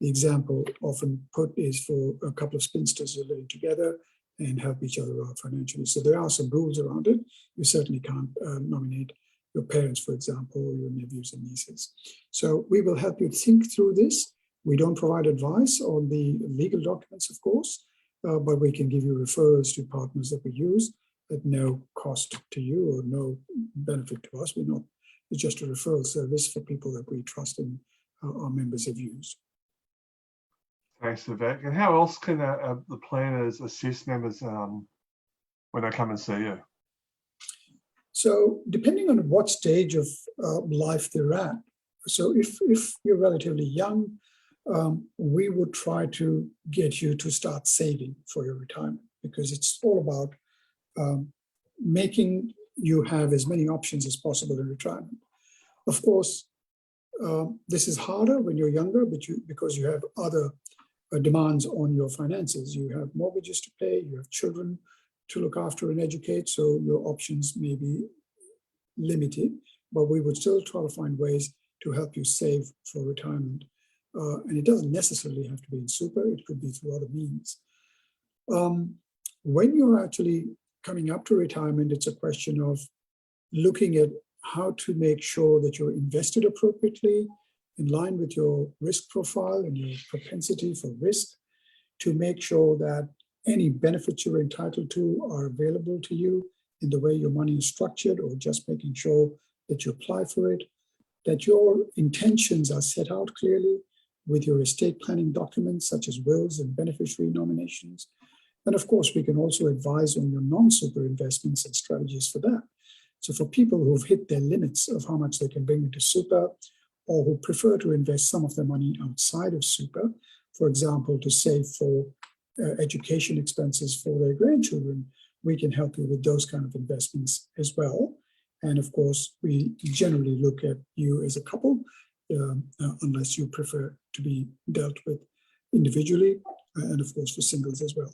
The example often put is for a couple of spinsters who are living together and help each other out financially. So there are some rules around it. You certainly can't nominate your parents, for example, or your nephews and nieces. So we will help you think through this. We don't provide advice on the legal documents, of course, but we can give you referrals to partners that we use at no cost to you or no benefit to us. It's just a referral service for people that we trust and our members have used. Thanks, Advic. And how else can the planners assist members when they come and see you? So depending on what stage of life they're at, so if you're relatively young, we would try to get you to start saving for your retirement, because it's all about making you have as many options as possible in retirement. Of course, this is harder when you're younger, but because you have other demands on your finances. You have mortgages to pay, you have children to look after and educate, so your options may be limited, but we would still try to find ways to help you save for retirement. And it doesn't necessarily have to be in super, it could be through other means. When you're actually coming up to retirement, it's a question of looking at how to make sure that you're invested appropriately, in line with your risk profile and your propensity for risk, to make sure that any benefits you're entitled to are available to you in the way your money is structured, or just making sure that you apply for it, that your intentions are set out clearly with your estate planning documents, such as wills and beneficiary nominations. And of course, we can also advise on your non-super investments and strategies for that. So for people who've hit their limits of how much they can bring into super, or who prefer to invest some of their money outside of super, for example, to save for education expenses for their grandchildren, we can help you with those kind of investments as well. And of course, we generally look at you as a couple, unless you prefer to be dealt with individually, and of course for singles as well.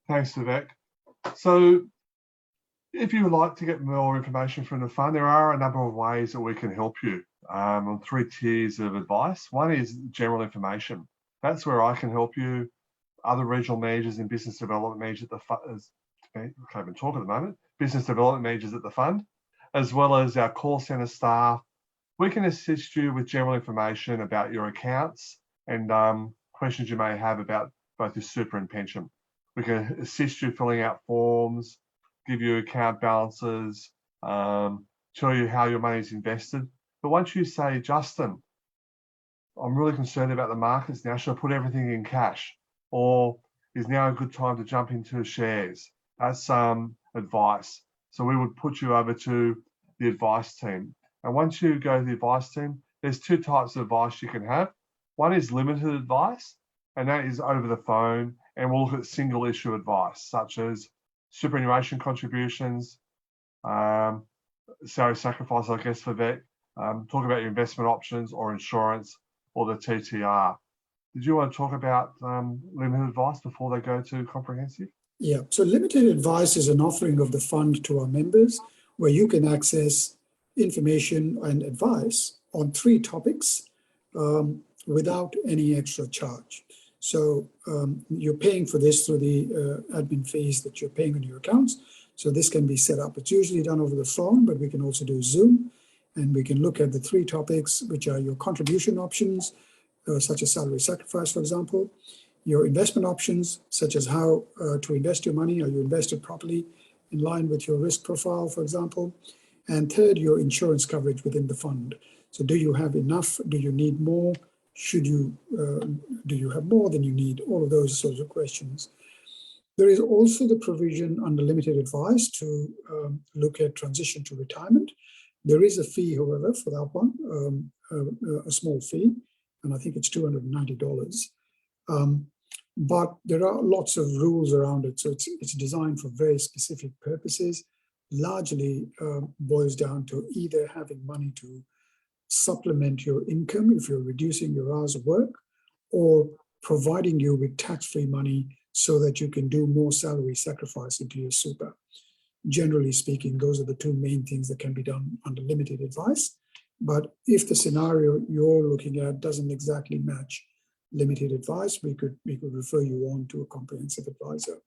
Thanks, Advic. So if you would like to get more information from the fund, there are a number of ways that we can help you on 3 tiers of advice. One is general information. That's where I can help you. Other regional managers and business development managers at the fund, I can't even talk at the moment, business development managers at the fund, as well as our call centre staff. We can assist you with general information about your accounts and questions you may have about both your super and pension. We can assist you filling out forms, give you account balances, show you how your money is invested. But once you say, Justin, I'm really concerned about the markets now, should I put everything in cash? Or is now a good time to jump into shares? That's advice. So we would put you over to the advice team. And once you go to the advice team, there's 2 types of advice you can have. One is limited advice, and that is over the phone, and we'll look at single issue advice, such as superannuation contributions, salary sacrifice, I guess, for vet, talk about your investment options or insurance or the TTR. Did you want to talk about limited advice before they go to comprehensive? Yeah, so limited advice is an offering of the fund to our members, where you can access information and advice on 3 topics without any extra charge. So you're paying for this through the admin fees that you're paying on your accounts. So this can be set up. It's usually done over the phone, but we can also do Zoom, and we can look at the 3 topics, which are your contribution options, such as salary sacrifice, for example, your investment options, such as how to invest your money. Are you invested properly in line with your risk profile, for example? And third, your insurance coverage within the fund. So do you have enough? Do you need more? Should you, do you have more than you need? All of those sorts of questions. There is also the provision under limited advice to look at transition to retirement. There is a fee, however, for that one, a small fee, and I think it's $290. But there are lots of rules around it, so it's designed for very specific purposes. Largely boils down to either having money to supplement your income if you're reducing your hours of work, or providing you with tax-free money so that you can do more salary sacrifice into your super. Generally speaking, those are the two main things that can be done under limited advice. But if the scenario you're looking at doesn't exactly match limited advice, we could refer you on to a comprehensive advisor.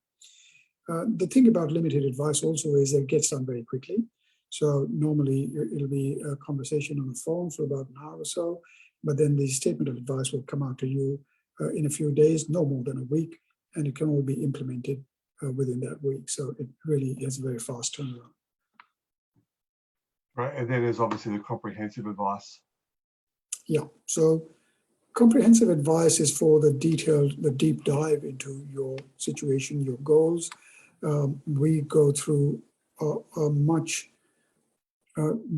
The thing about limited advice also is that it gets done very quickly. So normally it'll be a conversation on the phone for about an hour or so, but then the statement of advice will come out to you in a few days, no more than a week, and it can all be implemented within that week. So it really is a very fast turnaround. Right, and then there's obviously the comprehensive advice. Yeah, so comprehensive advice is for the deep dive into your situation, your goals. We go through a much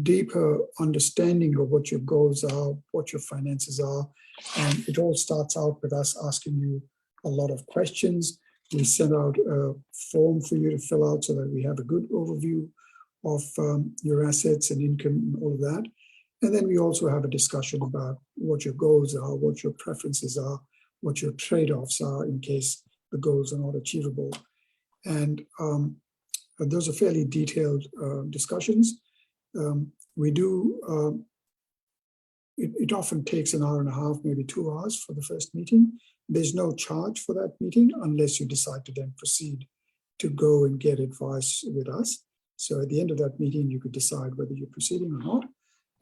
deeper understanding of what your goals are, what your finances are, and it all starts out with us asking you a lot of questions. We send out a form for you to fill out so that we have a good overview of your assets and income and all of that. And then we also have a discussion about what your goals are, what your preferences are, what your trade-offs are in case the goals are not achievable. And those are fairly detailed discussions. It often takes an hour and a half, maybe 2 hours for the first meeting. There's no charge for that meeting unless you decide to then proceed to go and get advice with us. So at the end of that meeting, you could decide whether you're proceeding or not,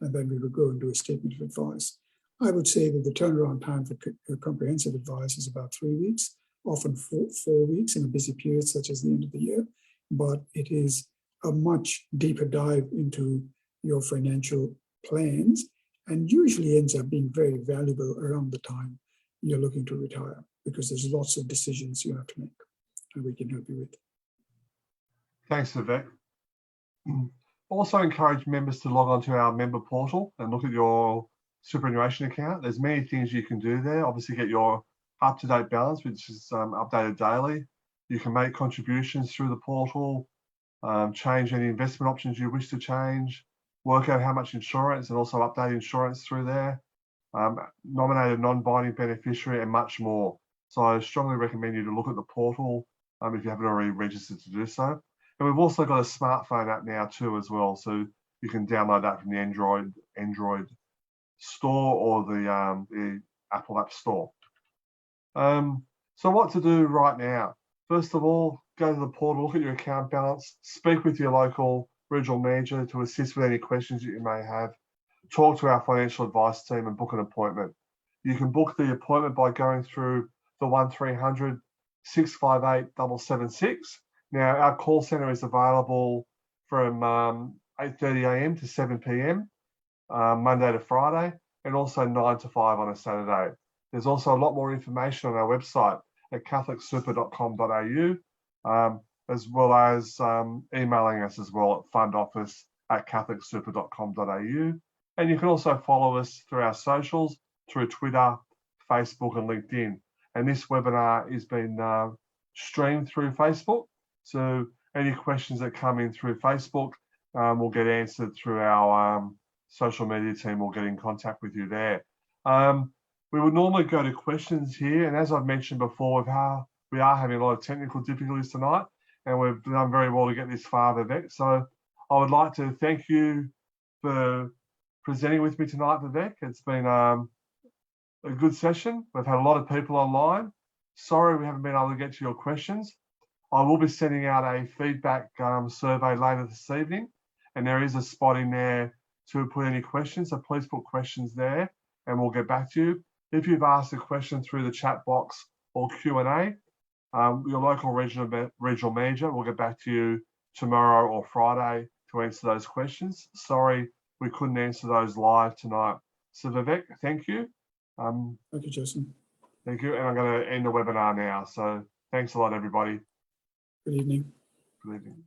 and then we would go and do a statement of advice. I would say that the turnaround time for comprehensive advice is about 3 weeks, often 4 weeks in a busy period such as the end of the year, but it is a much deeper dive into your financial plans and usually ends up being very valuable around the time you're looking to retire, because there's lots of decisions you have to make and we can help you with. Thanks, Advic. Also encourage members to log on to our member portal and look at your superannuation account. There's many things you can do there. Obviously get your up-to-date balance, which is updated daily. You can make contributions through the portal, change any investment options you wish to change, work out how much insurance and also update insurance through there, nominate a non-binding beneficiary and much more. So I strongly recommend you to look at the portal if you haven't already registered to do so. And we've also got a smartphone app now too as well, so you can download that from the Android store or the Apple App Store. So what to do right now? First of all, go to the portal, look at your account balance, speak with your local regional manager to assist with any questions that you may have, talk to our financial advice team and book an appointment. You can book the appointment by going through the 1300 658 776. Now, our call centre is available from 8:30 a.m. to 7 p.m. Monday to Friday, and also 9 to 5 on a Saturday. There's also a lot more information on our website at catholicsuper.com.au, as well as emailing us as well at fundoffice@catholicsuper.com.au. And you can also follow us through our socials, through Twitter, Facebook and LinkedIn. And this webinar is being streamed through Facebook. So any questions that come in through Facebook will get answered through our social media team. Will get in contact with you there. We would normally go to questions here. And as I've mentioned before, we are having a lot of technical difficulties tonight, and we've done very well to get this far, Vivek. So I would like to thank you for presenting with me tonight, Vivek. It's been a good session. We've had a lot of people online. Sorry we haven't been able to get to your questions. I will be sending out a feedback survey later this evening, and there is a spot in there to put any questions. So please put questions there and we'll get back to you. If you've asked a question through the chat box or Q&A, your local regional manager will get back to you tomorrow or Friday to answer those questions. Sorry, we couldn't answer those live tonight. So Vivek, thank you. Thank you, Jason. Thank you. And I'm going to end the webinar now. So thanks a lot, everybody. Good evening. Good evening.